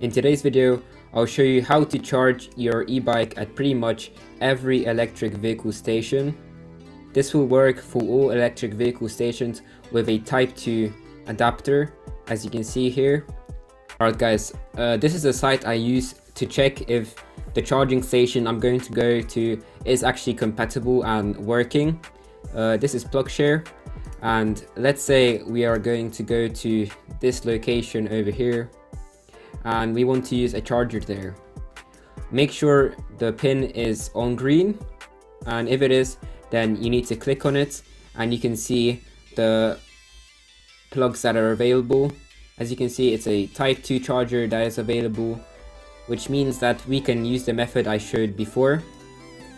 In today's video, I'll show you how to charge your e-bike at pretty much every electric vehicle station. This will work for all electric vehicle stations with a Type 2 adapter, as you can see here. Alright guys, this is a site I use to check if the charging station I'm going to go to is actually compatible and working. This is PlugShare, and let's say we are going to go to this location over here and we want to use a charger there. Make sure the pin is on green, and if it is, then you need to click on it and you can see the plugs that are available. As you can see, it's a Type 2 charger that is available, which means that we can use the method I showed before.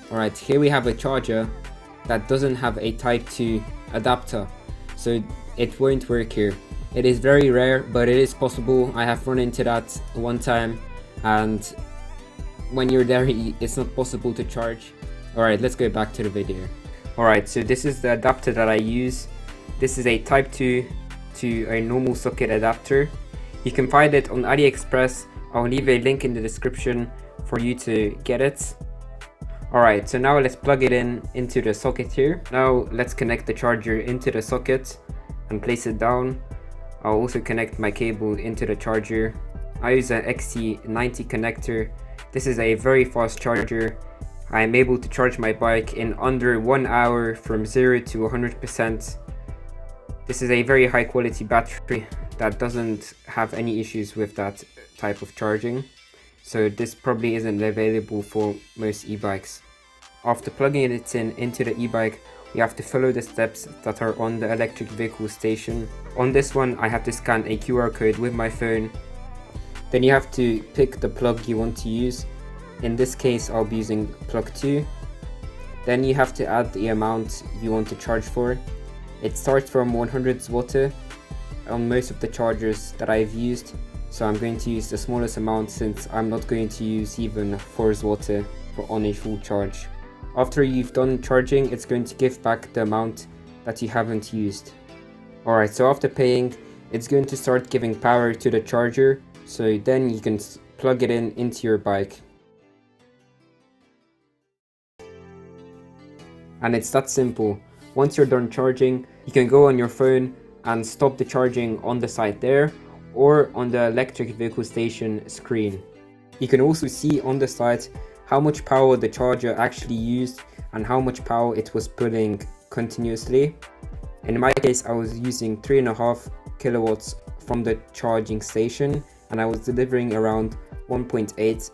Alright, here we have a charger that doesn't have a Type 2 adapter, so it won't work here. It is very rare, but it is possible. I have run into that one time, and when you're there, it's not possible to charge. Alright, let's go back to the video. Alright, so this is the adapter that I use. This is a Type 2 to a normal socket adapter. You can find it on AliExpress. I'll leave a link in the description for you to get it. Alright, so now let's plug it into the socket here. Now let's connect the charger into the socket and place it down. I'll also connect my cable into the charger. I use an XT90 connector. This is a very fast charger. I am able to charge my bike in under 1 hour from 0 to 100%. This is a very high quality battery that doesn't have any issues with that type of charging, so this probably isn't available for most e-bikes. After plugging it into the e-bike, we have to follow the steps that are on the electric vehicle station. On this one, I have to scan a QR code with my phone. Then you have to pick the plug you want to use. In this case, I'll be using plug 2. Then you have to add the amount you want to charge for. It starts from 100 watt on most of the chargers that I've used, so I'm going to use the smallest amount since I'm not going to use even 4 watt on a full charge. After you've done charging, it's going to give back the amount that you haven't used. Alright, so after paying, it's going to start giving power to the charger, so then you can plug it into your bike. And it's that simple. Once you're done charging, you can go on your phone and stop the charging on the site there or on the electric vehicle station screen. You can also see on the site how much power the charger actually used and how much power it was pulling continuously. In my case, I was using 3.5 kilowatts from the charging station, and I was delivering around 1.8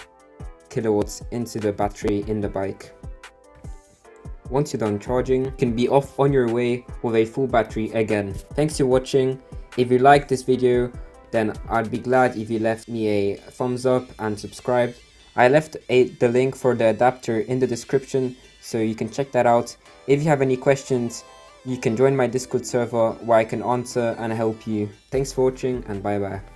kilowatts into the battery in the bike. Once you're done charging, you can be off on your way with a full battery again. Thanks for watching. If you liked this video, then I'd be glad if you left me a thumbs up and subscribed. I left the link for the adapter in the description, so you can check that out. If you have any questions, you can join my Discord server where I can answer and help you. Thanks for watching, and bye bye.